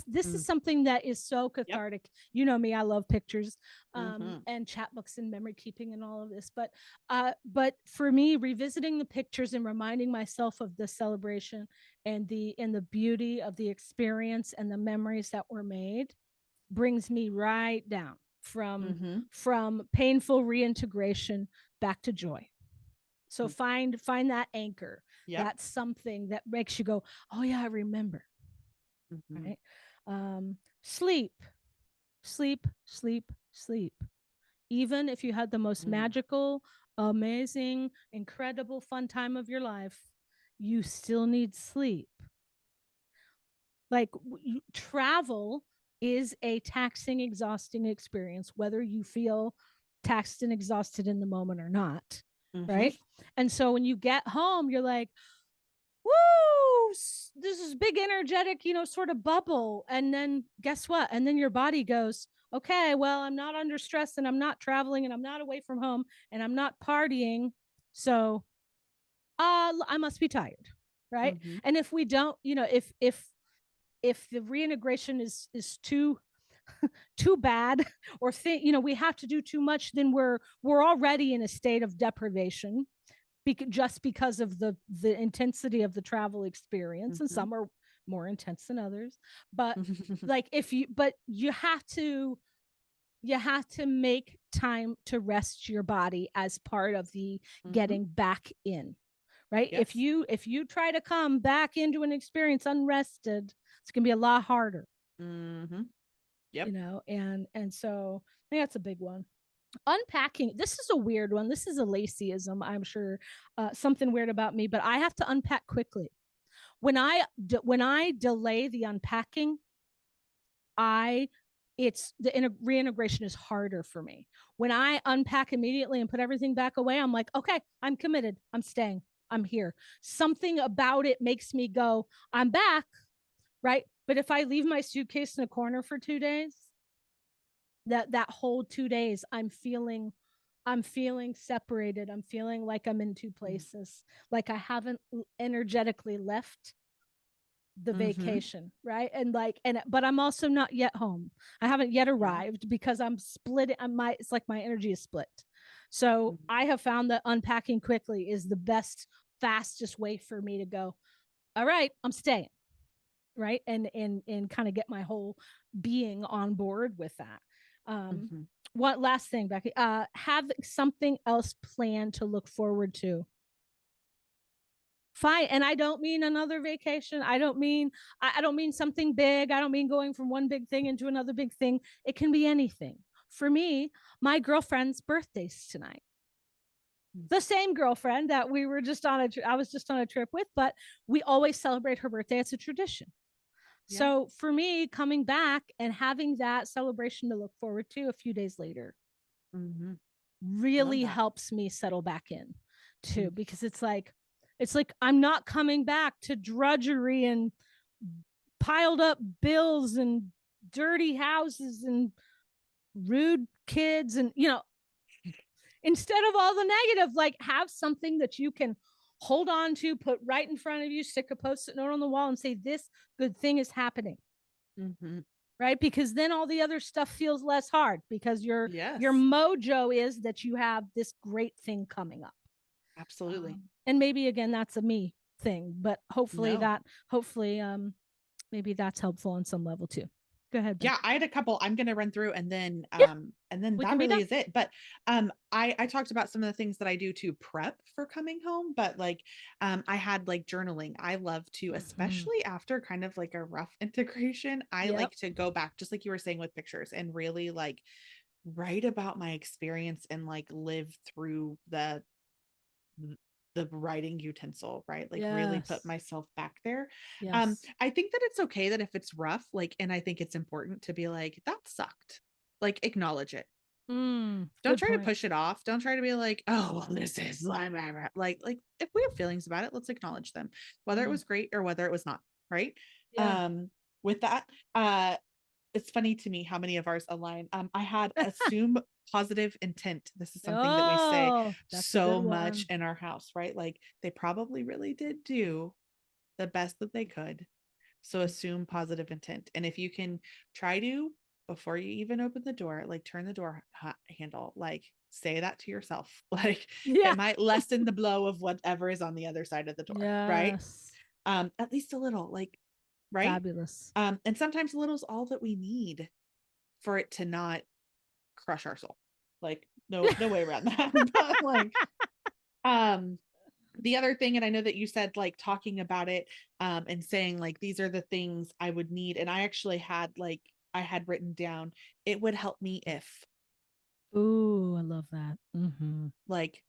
This is Mm. something that is so Yep. cathartic. You know me, I love pictures, Mhm. and chapbooks and memory keeping and all of this. But for me, revisiting the pictures and reminding myself of the celebration and the beauty of the experience and the memories that were made brings me right down from Mhm. painful reintegration back to joy. So Mhm. find that anchor. Yep. That's something that makes you go, "Oh yeah, I remember." Mhm. Right? Sleep, sleep, sleep, sleep. Even if you had the most Mm. magical, amazing, incredible, fun time of your life, you still need sleep. Like, travel is a taxing, exhausting experience, whether you feel taxed and exhausted in the moment or not. Mhm. Right. And so when you get home, you're like, woo, this is big, energetic, sort of bubble. And then guess what? And then your body goes, okay, well, I'm not under stress and I'm not traveling and I'm not away from home and I'm not partying. So I must be tired. Right. Mhm. And if we don't, if the reintegration is too bad, or we have to do too much, then we're already in a state of deprivation, just because of the intensity of the travel experience, and Mhm. some are more intense than others. But Mhm. like, if you but you have to make time to rest your body as part of the Mhm. getting back in, right? if Yes. you if you try to come back into an experience unrested, it's going to be a lot harder. Mhm. Yep. And so I think that's a big one. Unpacking, this is a weird one. This is a Laceyism, I'm sure. Something weird about me, but I have to unpack quickly. When I delay the unpacking, I it's the reintegration is harder for me. When I unpack immediately and put everything back away, I'm like, okay, I'm committed, I'm staying, I'm here. Something about it makes me go, I'm back, right? But if I leave my suitcase in a corner for 2 days, that whole 2 days, I'm feeling separated. I'm feeling like I'm in two places, like I haven't energetically left the Mhm. vacation, right? But I'm also not yet home. I haven't yet Yeah. arrived because I'm split. It's like my energy is split. So Mhm. I have found that unpacking quickly is the best, fastest way for me to go, all right, I'm staying, right? And kind of get my whole being on board with that. um Mhm. what last thing, Becky? Have something else planned to look forward to. Fine. And I don't mean another vacation. I don't mean something big. I don't mean going from one big thing into another big thing. It can be anything. for me, my girlfriend's birthday's tonight. The same girlfriend that we were just on I was just on a trip with, but we always celebrate her birthday. It's a tradition. Yeah. So for me, coming back and having that celebration to look forward to a few days later Mm-hmm. Love really that. helps me settle back in too, Mm. because it's like I'm not coming back to drudgery and piled up bills and dirty houses and rude kids and instead of all the negative, like have something that you can hold on to, put right in front of you, stick a post-it note on the wall and say this good thing is happening. Mm-hmm. Right, because then all the other stuff feels less hard because your Yes, mojo is that you have this great thing coming up. absolutely. And maybe again that's a me thing, but No. hopefully maybe that's helpful on some level too. Go ahead, Beth. Yeah, I had a couple I'm going to run through, Yeah, and then we that can be really done. is it. But I talked about some of the things that I do to prep for coming home, but like I had like journaling. I love to, Mm-hmm. especially after kind of like a rough integration, I Yep. like to go back just like you were saying with pictures and really like write about my experience and like live through the writing utensil, right? Like really put Yes. myself back there. Yes. I think that it's okay that if it's rough, like, and I think it's important to be like, that sucked. Like acknowledge it. Don't Good try to point. push it off. Don't try to be like, oh, well, this is like if we have feelings about it, let's acknowledge them, whether it Mm. was great or whether it was not, right? Yeah. Um, with that, it's funny to me how many of ours align. I had assume positive intent. This is something that we say Oh, that's a good so much one. in our house, right? Like they probably really did do the best that they could. So assume positive intent. And if you can try to, before you even open the door, like turn the door handle, like say that to yourself. Like Yeah. it might lessen the blow of whatever is on the other side of the door, right? Yes. At least a little, like, right? Fabulous. And sometimes a little is all that we need for it to not crush our soul. Like no way around that. But like um the other thing, and I know that you said like talking about it and saying like these are the things I would need, and I actually had like I had written down it would help me if Ooh, I love that. Mm-hmm. like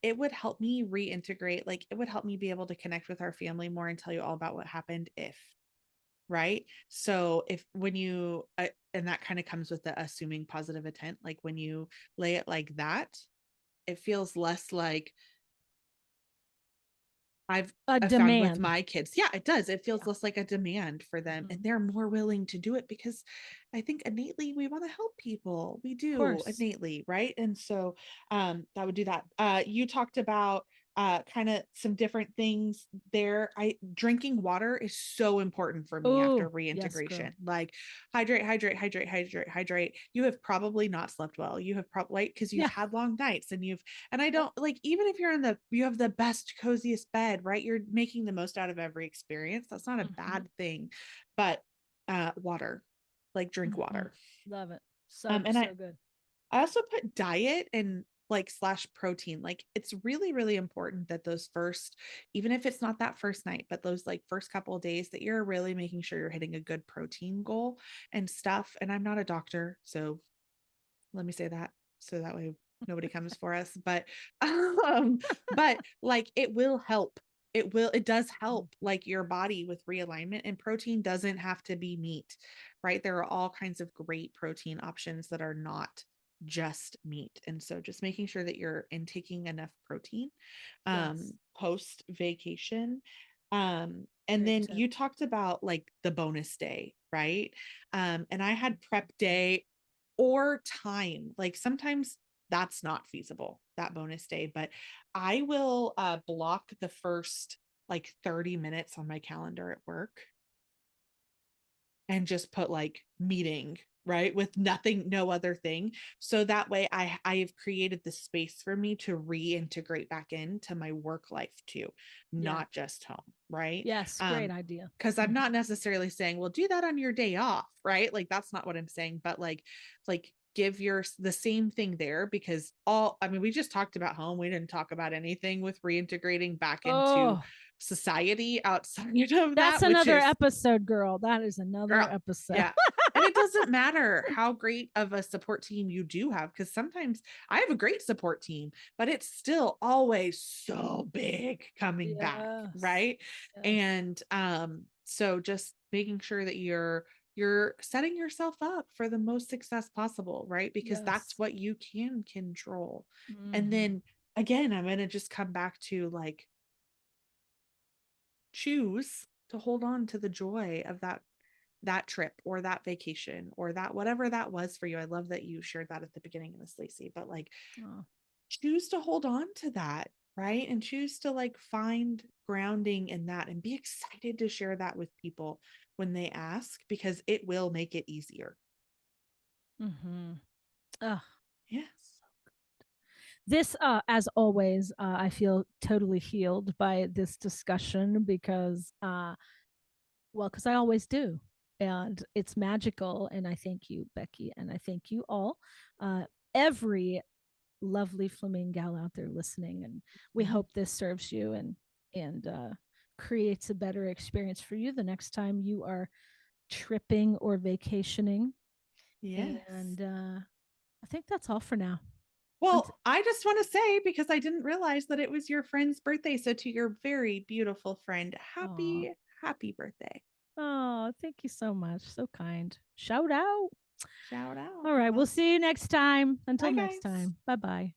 it would help me reintegrate, like it would help me be able to connect with our family more and tell you all about what happened if, right? So if when you and that kind of comes with the assuming positive intent, like when you lay it like that, it feels less like I've A I've found with demand. my kids. Yeah, it does. It feels Yeah. less like a demand for them, Mm-hmm. and they're more willing to do it because I think innately we want to help people. We Of do course. innately, right? And so that would do that. You talked about kind of some different things there. I drinking water is so important for me after Oh, yes, reintegration. girl. Like hydrate. You have probably not slept well. You have probably because you've Yeah. had long nights and you've and I Yep. don't like, even if you're in you have the best, coziest bed, right? You're making the most out of every experience. That's not a Mm-hmm. bad thing. But water, like drink Mm-hmm. water. Love it. So, And so good. I also put diet and like slash protein. Like it's really, really important that those first, even if it's not that first night, but those like first couple of days that you're really making sure you're hitting a good protein goal and stuff. And I'm not a doctor, so let me say that so that way nobody comes for us. But like it will help. It does help like your body with realignment, and protein doesn't have to be meat, right? There are all kinds of great protein options that are not just meat. And so just making sure that you're intaking enough protein Yes. post vacation. And Great then tip. you talked about like the bonus day, right? And I had prep day or time. Like sometimes that's not feasible, that bonus day, but I will block the first like 30 minutes on my calendar at work and just put like meeting, right, with nothing, no other thing, so that way I've created the space for me to reintegrate back into my work life too, Yeah. not just home, right? Yes. Great idea. Because I'm Mhm. not necessarily saying, well, do that on your day off, right? Like that's not what I'm saying, but like give your the same thing there, because all I mean, we just talked about home. We didn't talk about anything with reintegrating back into Oh, society outside of that's that, which another is episode, girl. That is another girl. episode. Yeah. And it doesn't matter how great of a support team you do have, because sometimes I have a great support team, but it's still always so big coming back, Yes. right? Yes. And so just making sure that you're setting yourself up for the most success possible, right? Because that's Yes. what you can control. And Mm-hmm. then again, I'm going to just come back to like choose to hold on to the joy of that trip or that vacation or that whatever that was for you. I love that you shared that at the beginning of this, Lacey, but like Oh. choose to hold on to that, right? And choose to like find grounding in that and be excited to share that with people when they ask, because it will make it easier. Mm-hmm. Oh. Yes. This, as always, I feel totally healed by this discussion because, well, because I always do. And it's magical. And I thank you, Becky. And I thank you all, every lovely flaming gal out there listening. And we Mhm. hope this serves you and creates a better experience for you the next time you are tripping or vacationing. Yes. And I think that's all for now. Well, I just want to say, because I didn't realize that it was your friend's birthday. So, to your very beautiful friend, Oh, happy birthday. oh, thank you so much. So kind. Shout out. Shout out. All You're right. We'll welcome. see you next time. Until Bye, next guys. time. Bye bye.